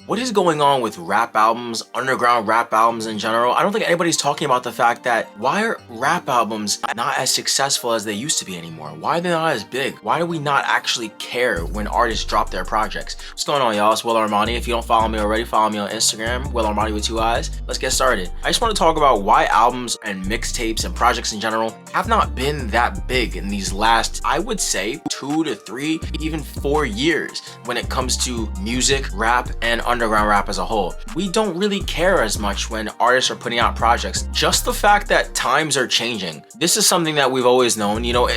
What is going on with rap albums, underground rap albums in general? I don't think anybody's talking about the fact that why are rap albums not as successful as they used to be anymore? Why are they not as big? Why do we not actually care when artists drop their projects? What's going on, y'all? It's Will Armani. If you don't follow me already, follow me on Instagram, Will Armani with 2 eyes. Let's get started. I just want to talk about why albums and mixtapes and projects in general have not been that big in these last, I would say, 2 to 3, even 4 years when it comes to music, rap, and underground rap as a whole. We don't really care as much when artists are putting out projects. Just the fact that times are changing. This is something that we've always known. You know,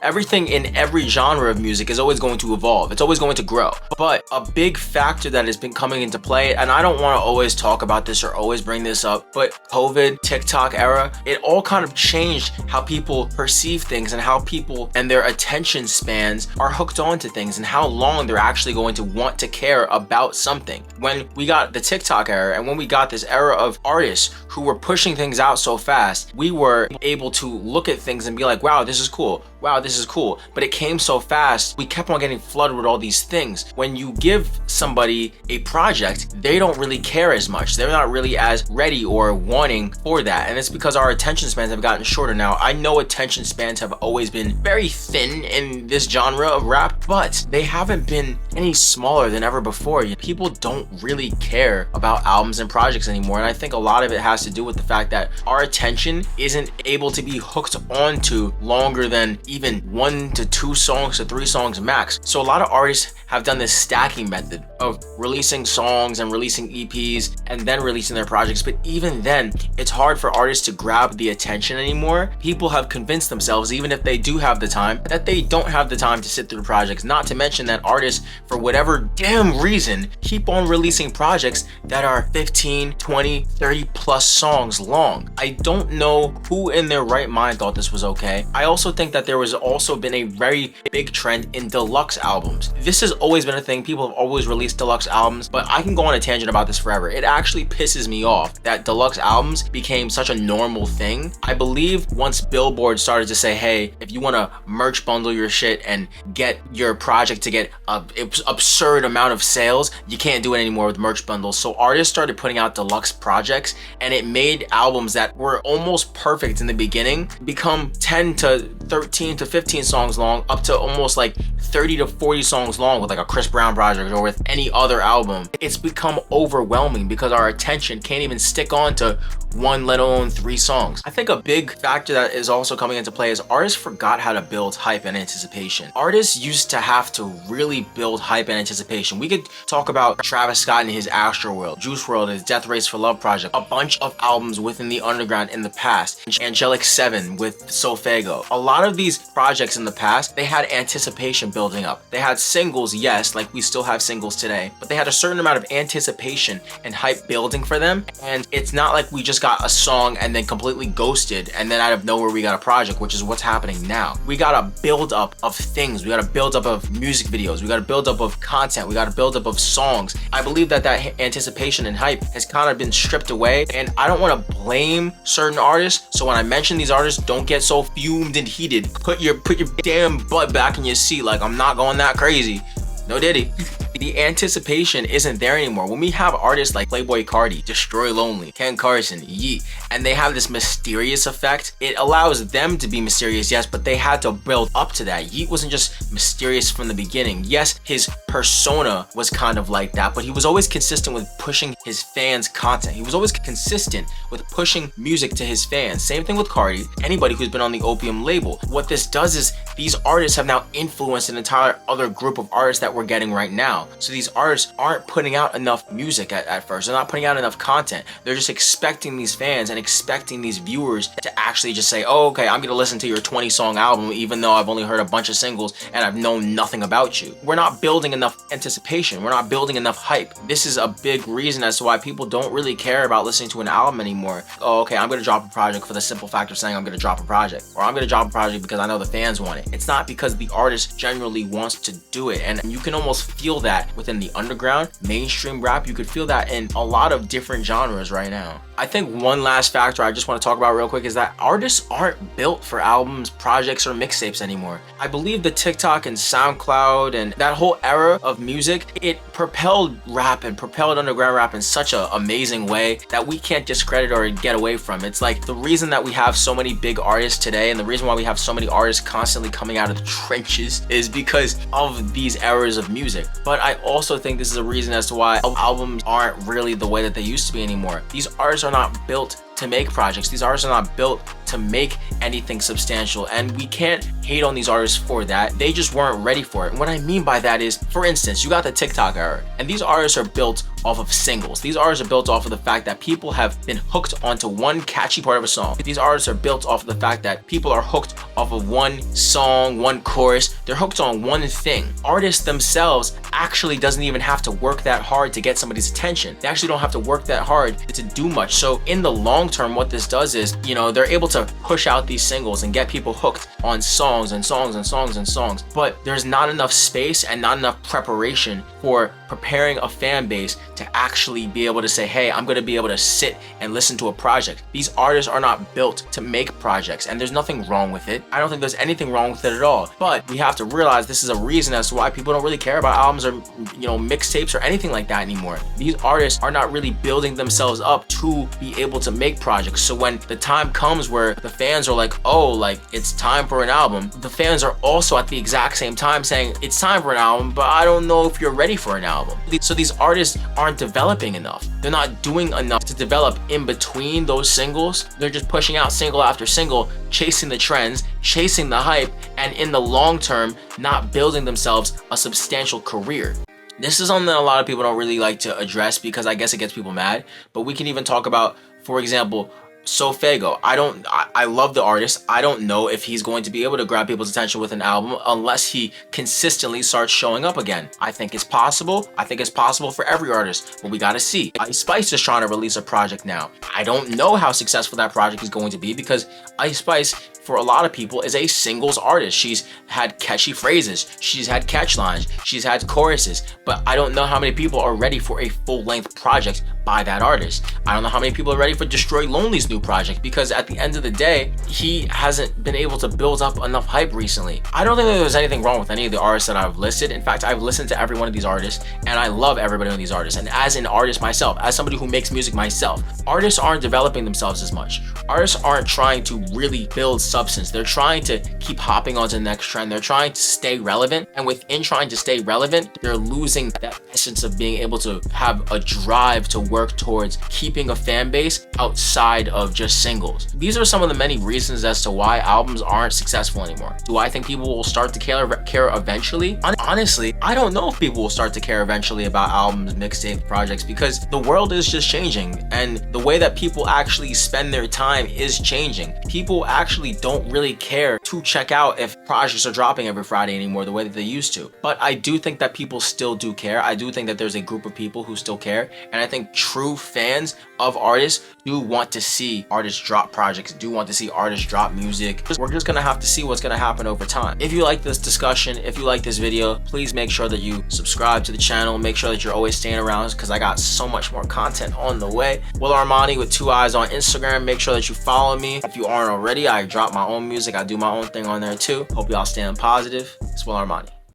everything in every genre of music is always going to evolve. It's always going to grow. But a big factor that has been coming into play, and I don't want to always talk about this or always bring this up, but COVID, TikTok era, it all kind of changed how people perceive things and how people and their attention spans are hooked onto things and how long they're actually going to want to care about something. When we got the TikTok era and when we got this era of artists who were pushing things out so fast, we were able to look at things and be like, wow, this is cool. Wow, this is cool. But it came so fast, we kept on getting flooded with all these things. When you give somebody a project, they don't really care as much. They're not really as ready or wanting for that. And it's because our attention spans have gotten shorter now. I know attention spans have always been very thin in this genre of rap, but they haven't been any smaller than ever before. People don't really care about albums and projects anymore. And I think a lot of it has to do with the fact that our attention isn't able to be hooked onto longer than even 1 to 2 songs to 3 songs max. So a lot of artists have done this stacking method of releasing songs and releasing EPs and then releasing their projects. But even then, it's hard for artists to grab the attention anymore. People have convinced themselves, even if they do have the time, that they don't have the time to sit through projects. Not to mention that artists, for whatever damn reason, keep on releasing projects that are 15, 20, 30 plus songs long. I don't know who in their right mind thought this was okay. I also think that there has also been a very big trend in deluxe albums. This has always been a thing. People have always released deluxe albums, but I can go on a tangent about this forever. It actually pisses me off that deluxe albums became such a normal thing. I believe once Billboard started to say, hey, if you want to merch bundle your shit and get your project to get an absurd amount of sales, you can't do it anymore with merch bundles. So artists started putting out deluxe projects, and it made albums that were almost perfect in the beginning become 10 to 13 to 15 songs long, up to almost like 30 to 40 songs long with like a Chris Brown project or with any other album. It's become overwhelming because our attention can't even stick on to 1, let alone 3 songs. I think a big factor that is also coming into play is artists forgot how to build hype and anticipation. Artists used to have to really build hype and anticipation. We could talk about Travis Scott and his Astroworld, Juice WRLD, his Death Race for Love project, a bunch of albums within the underground in the past, Angelic 7 with Sofago. A lot of these projects in the past, they had anticipation building up. They had singles, yes, like we still have singles today, but they had a certain amount of anticipation and hype building for them. And it's not like we just got a song and then completely ghosted and then out of nowhere we got a project, which is what's happening now. We got a build up of things. We got a build up of music videos. We got a build up of content. We got a build up of songs. I believe that anticipation and hype has kind of been stripped away, and I don't want to blame certain artists. So when I mention these artists, don't get so fumed and heated. Put your damn butt back in your seat. Like, I'm not going that crazy. No diddy. The anticipation isn't there anymore. When we have artists like Playboi Carti, Destroy Lonely, Ken Carson, Yeet, and they have this mysterious effect, it allows them to be mysterious, yes, but they had to build up to that. Yeet wasn't just mysterious from the beginning. Yes, his persona was kind of like that, but he was always consistent with pushing his fans' content. He was always consistent with pushing music to his fans. Same thing with Carti, anybody who's been on the Opium label. What this does is these artists have now influenced an entire other group of artists that we're getting right now. So these artists aren't putting out enough music at first. They're not putting out enough content. They're just expecting these fans and expecting these viewers to actually just say, oh, okay, I'm gonna listen to your 20 song album even though I've only heard a bunch of singles and I've known nothing about you. We're not building enough anticipation. We're not building enough hype. This is a big reason as to why people don't really care about listening to an album anymore. Oh, okay, I'm gonna drop a project for the simple fact of saying I'm gonna drop a project, or I'm gonna drop a project because I know the fans want it. It's not because the artist genuinely wants to do it, and you can almost feel that within the underground, mainstream rap. You could feel that in a lot of different genres right now. I think one last factor I just want to talk about real quick is that artists aren't built for albums, projects, or mixtapes anymore. I believe the TikTok and SoundCloud and that whole era era of music, it propelled rap and propelled underground rap in such an amazing way that we can't discredit or get away from. It's like the reason that we have so many big artists today and the reason why we have so many artists constantly coming out of the trenches is because of these eras of music. But I also think this is a reason as to why albums aren't really the way that they used to be anymore. These artists are not built to make projects. These artists are not built to make anything substantial, and we can't hate on these artists for that. They just weren't ready for it. And what I mean by that is, for instance, you got the TikTok era, and these artists are built off of singles. These artists are built off of the fact that people have been hooked onto one catchy part of a song. These artists are built off of the fact that people are hooked off of one song, one chorus. They're hooked on one thing. Artists themselves actually doesn't even have to work that hard to get somebody's attention. They actually don't have to work that hard to do much. So in the long term, what this does is, you know, they're able to push out these singles and get people hooked on songs and songs and songs and songs. But there's not enough space and not enough preparation for preparing a fan base to actually be able to say, hey, I'm going to be able to sit and listen to a project. These artists are not built to make projects, and there's nothing wrong with it. I don't think there's anything wrong with it at all. But we have to realize this is a reason as to why people don't really care about albums or, you know, mixtapes or anything like that anymore. These artists are not really building themselves up to be able to make projects. So when the time comes where the fans are like, oh, like it's time for an album, the fans are also at the exact same time saying it's time for an album, but I don't know if you're ready for an album. So these artists aren't developing enough. They're not doing enough to develop in between those singles. They're just pushing out single after single, chasing the trends, chasing the hype, and in the long term, not building themselves a substantial career. This is something that a lot of people don't really like to address because I guess it gets people mad, but we can even talk about, for example, Sofego. I love the artist. I don't know if he's going to be able to grab people's attention with an album unless he consistently starts showing up again. I think it's possible. I think it's possible for every artist, but we gotta see. Ice Spice is trying to release a project now. I don't know how successful that project is going to be because Ice Spice, for a lot of people, is a singles artist. She's had catchy phrases, she's had catch lines, she's had choruses, but I don't know how many people are ready for a full-length project by that artist. I don't know how many people are ready for Destroy Lonely's new project because at the end of the day, he hasn't been able to build up enough hype recently. I don't think that there's anything wrong with any of the artists that I've listed. In fact, I've listened to every one of these artists and I love everybody on these artists. And as an artist myself, as somebody who makes music myself, artists aren't developing themselves as much. Artists aren't trying to really build substance. They're trying to keep hopping onto the next trend. They're trying to stay relevant, and within trying to stay relevant, they're losing that essence of being able to have a drive to work towards keeping a fan base outside of just singles. These are some of the many reasons as to why albums aren't successful anymore. Do I think people will start to care eventually? Honestly, I don't know if people will start to care eventually about albums, mixtape projects, because the world is just changing and the way that people actually spend their time is changing. People actually don't really care to check out if projects are dropping every Friday anymore the way that they used to. But I do think that people still do care. I do think that there's a group of people who still care, and I think true fans of artists do want to see artists drop projects, do want to see artists drop music. We're just gonna have to see what's gonna happen over time. If you like this discussion, if you like this video, please make sure that you subscribe to the channel. Make sure that you're always staying around because I got so much more content on the way. Will Armani with 2 eyes on Instagram. Make sure that you follow me. If you aren't already, I drop my own music. I do my own thing on there too. Hope y'all staying positive. It's Will Armani.